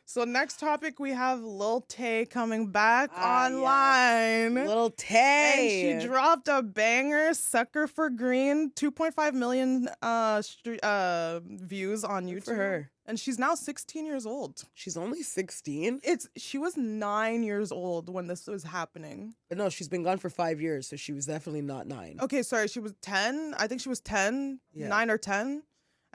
So next topic, we have Lil Tay coming back online. Yes. Lil Tay. And she dropped a banger, Sucker for Green, 2.5 million views on YouTube. For her. And she's now 16 years old. She's only 16? She was 9 years old when this was happening. But no, she's been gone for 5 years, so she was definitely not 9. Okay, sorry, she was 10. I think she was 10, 9 or 10.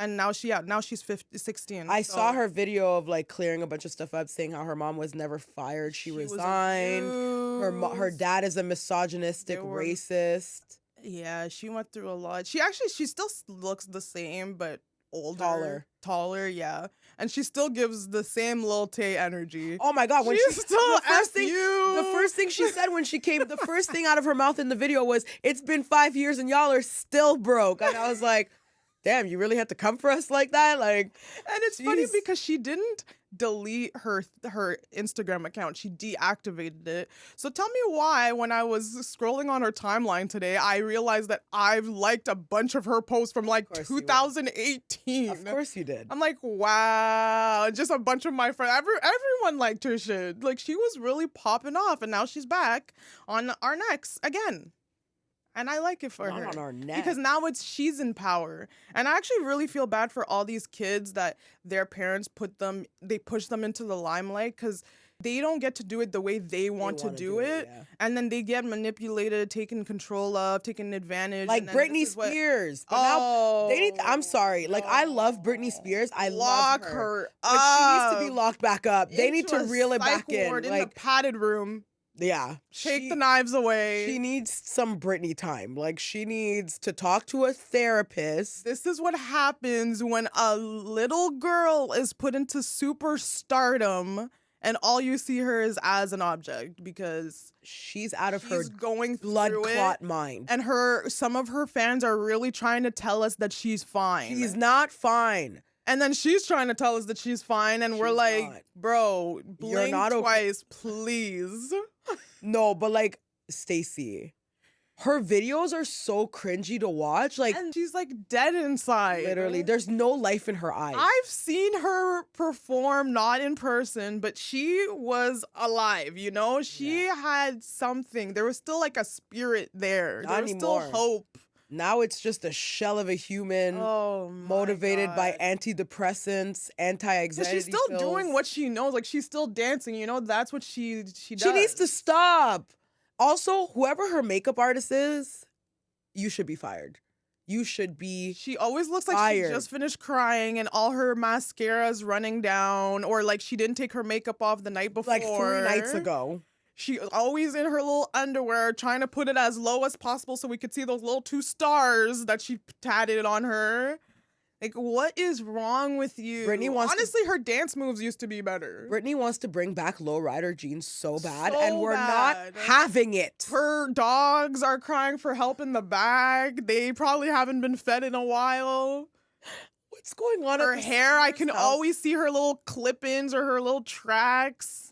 And now she's 16. I saw her video of like clearing a bunch of stuff up, saying how her mom was never fired. She resigned. Her dad is a misogynistic racist. Yeah, she went through a lot. She still looks the same, but older. Taller, yeah. And she still gives the same Lil Tay energy. Oh my God. When she's still the first thing she said when she came, the first thing out of her mouth in the video was, "It's been 5 years and y'all are still broke." And I was like, damn, you really had to come for us like that? Like, and it's funny because she didn't delete her Instagram account. She deactivated it. So tell me why, when I was scrolling on her timeline today, I realized that I've liked a bunch of her posts from like 2018. Of course you did. I'm like, wow. Just a bunch of my friends. Everyone liked her shit. Like, she was really popping off, and now she's back on our necks again. And I like it for her. On our neck. Because now she's in power. And I actually really feel bad for all these kids that their parents push them into the limelight, because they don't get to do it the way they want to do it. Yeah. And then they get manipulated, taken control of, taken advantage. Like Britney Spears. But now they need I'm sorry. Like, I love Britney Spears. I love her. But she needs to be locked back up. They need to reel it back in. In the padded room. Yeah. Take the knives away. She needs some Britney time. Like, she needs to talk to a therapist. This is what happens when a little girl is put into superstardom and all you see her is as an object, because she's out of her going blood clot mind. And some of her fans are really trying to tell us that she's fine. She's not fine. And then she's trying to tell us that she's fine, and we're like, not. Bro, blink twice, please. No, but like, Stacey, her videos are so cringy to watch. Like, and she's like dead inside. Literally, there's no life in her eyes. I've seen her perform, not in person, but she was alive, you know? She had something. There was still like a spirit there. Not there was anymore. Still hope. Now it's just a shell of a human, motivated by antidepressants, anti-anxiety She's still pills. doing what she knows. Like, she's still dancing, you know? That's what she does. She needs to stop. Also, whoever her makeup artist is, you should be fired. You should be She always looks like fired. she just finished crying and all her mascara's running down, or like she didn't take her makeup off the night before. Like 3 nights ago. She always in her little underwear, trying to put it as low as possible so we could see those little 2 stars that she tatted on her. Like, what is wrong with you? Honestly, her dance moves used to be better. Britney wants to bring back lowrider jeans so bad, and we're not having it. Her dogs are crying for help in the back. They probably haven't been fed in a while. What's going on? Her hair, I can always see her little clip-ins or her little tracks.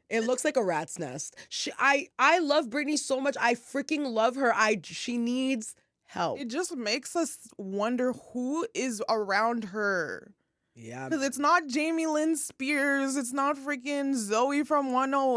It looks like a rat's nest. I love Britney so much. I freaking love her. She needs help. It just makes us wonder who is around her. Yeah. Because it's not Jamie Lynn Spears. It's not freaking Zoe from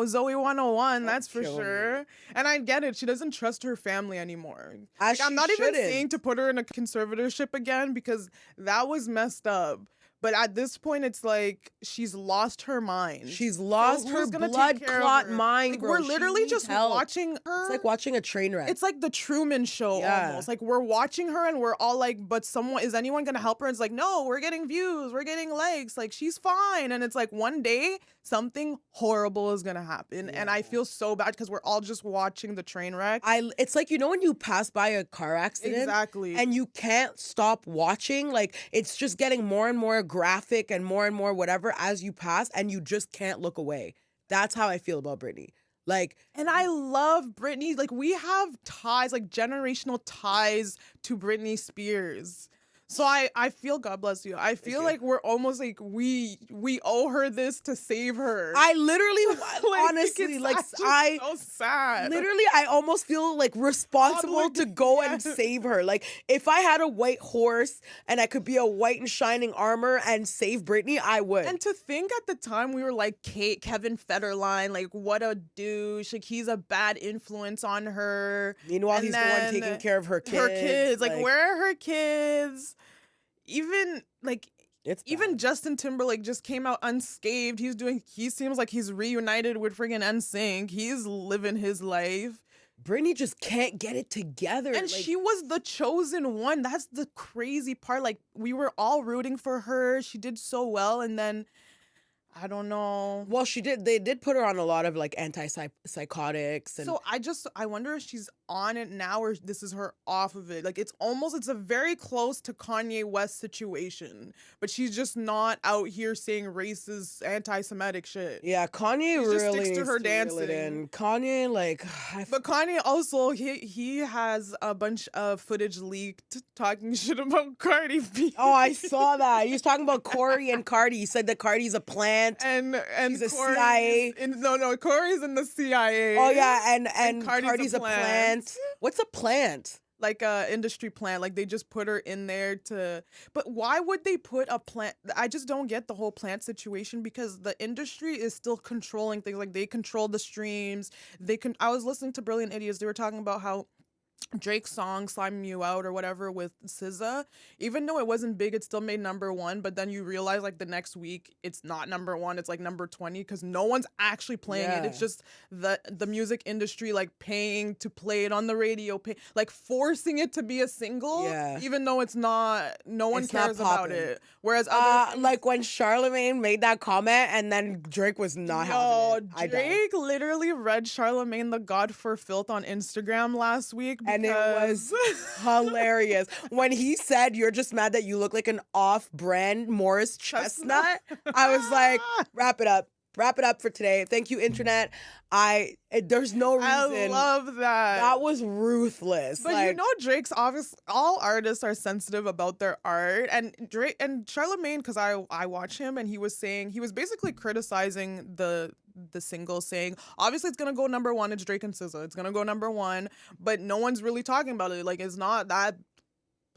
Zoe 101. That's for sure. And I get it. She doesn't trust her family anymore. I'm not even saying to put her in a conservatorship again, because that was messed up. But at this point, it's like she's lost her mind. She's lost her blood clot mind, like, bro. We're literally just watching her. It's like watching a train wreck. It's like the Truman Show almost. Like, we're watching her and we're all like, but is anyone going to help her? And it's like, no, we're getting views. We're getting likes. Like, she's fine. And it's like one day something horrible is going to happen. Yeah. And I feel so bad because we're all just watching the train wreck. It's like, you know, when you pass by a car accident. Exactly. And you can't stop watching. Like, it's just getting more and more graphic and more whatever as you pass, and you just can't look away. That's how I feel about Britney. Like, and I love Britney. Like, we have ties, like generational ties to Britney Spears. So I feel, God bless you. I feel like we're almost like we owe her this to save her. I literally, honestly, like so sad. Literally, I almost feel like responsible to go and save her. Like if I had a white horse and I could be a white and shining armor and save Britney, I would. And to think at the time we were like Kevin Federline, like what a douche. Like he's a bad influence on her. Meanwhile, he's the one taking care of her kids. Like where are her kids? Even Justin Timberlake just came out unscathed. He seems like he's reunited with friggin' NSYNC. He's living his life. Britney just can't get it together. And she was the chosen one. That's the crazy part. Like we were all rooting for her. She did so well, and then I don't know. Well, she did. They did put her on a lot of like antipsychotics. And so I wonder if she's on it now or this is her off of it. Like it's a very close to Kanye West situation, but she's just not out here saying racist, anti-Semitic shit. Yeah, Kanye really just sticks to her dancing. Kanye, like, but Kanye also he has a bunch of footage leaked talking shit about Cardi B. Oh, I saw that. He was talking about Corey and Cardi. He said that Cardi's a plant and he's a CIA. Corey's in the CIA. Oh yeah, and Cardi's a plant. What's a plant? Like a industry plant. Like they just put her in there to. But why would they put a plant? I just don't get the whole plant situation because the industry is still controlling things. Like they control the streams. I was listening to Brilliant Idiots. They were talking about how Drake's song "Slime You Out" or whatever with SZA, even though it wasn't big, it still made #1. But then you realize like the next week it's not #1, it's like number 20 because no one's actually playing it. It's just the music industry like paying to play it on the radio, like forcing it to be a single, even though it's not. No one cares about it. Whereas like when Charlemagne made that comment and then Drake was not having it. Drake literally read Charlemagne the God for Filth on Instagram last week. And it was hilarious. When he said, "You're just mad that you look like an off-brand Morris Chestnut," I was like, wrap it up. Wrap it up for today. Thank you, internet. There's no reason. I love that. That was ruthless. But you know, Drake's all artists are sensitive about their art. And Drake and Charlemagne, because I watch him and he was basically criticizing the single, saying obviously it's gonna go #1. It's Drake and SZA. It's gonna go #1, but no one's really talking about it. Like it's not that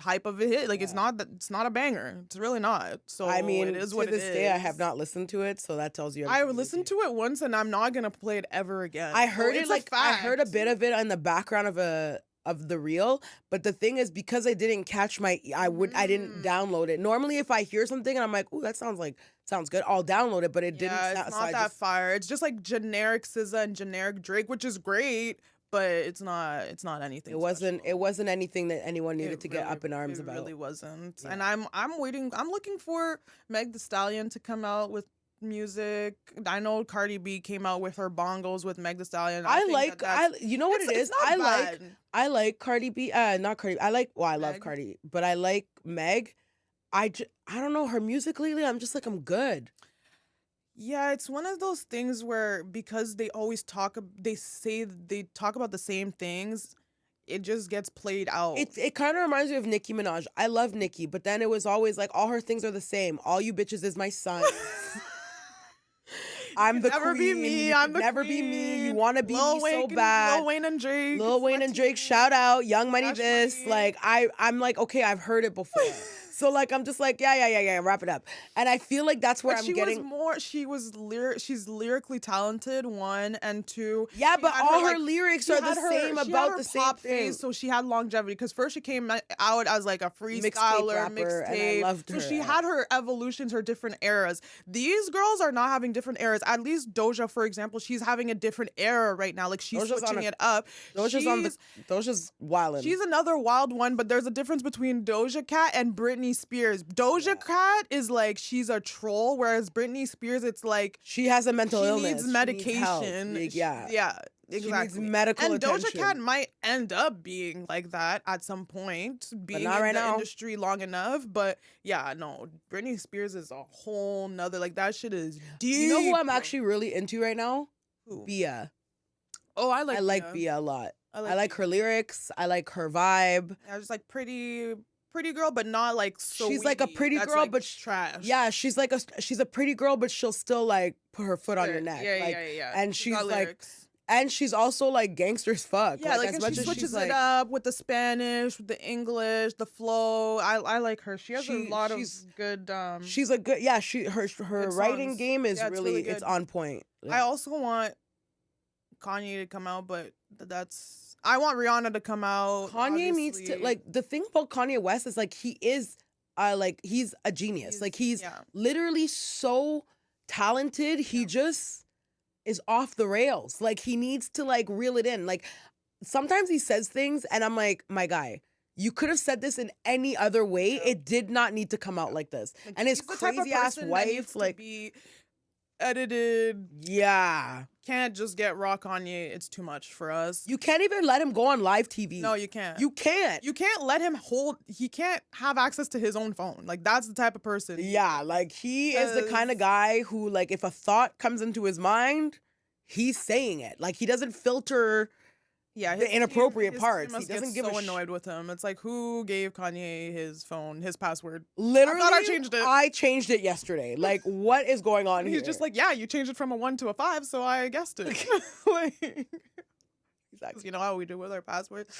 hype of a hit. Like it's not a banger. It's really not. So I mean, it is what it is. To this day, I have not listened to it, so that tells you. I listened to it once, and I'm not gonna play it ever again. I heard it I heard a bit of it in the background of the reel, but the thing is, because I didn't catch I didn't download it. Normally, if I hear something and I'm like, "Ooh, that sounds good," I'll download it, but it didn't. It's not that fire. It's just like generic SZA and generic Drake, which is great. But it's not anything. It wasn't anything that anyone needed to get up in arms about. It really wasn't. Yeah. And I'm waiting. I'm looking for Meg Thee Stallion to come out with music. I know Cardi B came out with her bongos with Meg Thee Stallion. You know what it is? I like Cardi B. Not Cardi. I love Cardi, but I like Meg. I don't know her music lately. I'm just like, I'm good. Yeah, it's one of those things where because they always talk about the same things, it just gets played out. It kind of reminds me of Nicki Minaj. I love Nicki, but then it was always like all her things are the same. All you bitches is my son. I'm the never queen. Be me. I'm the never queen. be me. You want to be me so bad. Lil Wayne and Drake. Lil Wayne and Drake. Shout out, Young Money. This money. Like I'm like, okay, I've heard it before. So like I'm just like yeah, wrap it up. And I feel like that's where she's lyrically talented, 1 and 2. Yeah, but all her lyrics are the same about the same thing. Phase, so she had longevity because first she came out as like a freestyler, mixtape. And I loved her. So she had her evolutions, her different eras. These girls are not having different eras. At least Doja, for example, she's having a different era right now. Like she's switching it up. Doja's wildin'. She's another wild one, but there's a difference between Doja Cat and Britney Spears. Doja Cat is like she's a troll, whereas Britney Spears, it's like she has a mental illness. She needs medication. Yeah, exactly. She needs medical attention. Doja Cat might end up being like that at some point, being in the industry long enough. But yeah, no, Britney Spears is a whole nother. Like that shit is deep. You know who I'm actually really into right now? Who? Bia. Oh, I like Bia a lot. I like her lyrics. I like her vibe. Yeah, just like pretty pretty girl, but not like so. She's like a pretty girl, like but trash. Yeah, she's a pretty girl, but she'll still like put her foot on your neck. Yeah, like, yeah. And she's like, and she's also like gangster as fuck. Yeah, like as much she switches it up with the Spanish, with the English, the flow. I like her. She has a lot of good. She's a good. Yeah, her writing game is really it's on point. Yeah. I also want Kanye to come out, but I want Rihanna to come out. Kanye obviously needs to, like, the thing about Kanye West is like he is he's a genius. He's literally so talented. He just is off the rails. Like he needs to like reel it in. Like sometimes he says things and I'm like, my guy, you could have said this in any other way. It did not need to come out like this. Like, and his crazy ass wife, like, be edited. Yeah. Can't just get raw Kanye. It's too much for us. You can't even let him go on live TV. No, you can't. You can't. You can't let him he can't have access to his own phone. Like, that's the type of person. Yeah, like, he is the kind of guy who, like, if a thought comes into his mind, he's saying it. Like, he doesn't filter the inappropriate parts. He doesn't give so annoyed with him. It's like, who gave Kanye his phone, his password? Literally, I thought I changed it. I changed it yesterday. Like, what is going on here? He's just like, yeah, you changed it from a 1 to a 5, so I guessed it. Like, exactly. You know how we do with our passwords.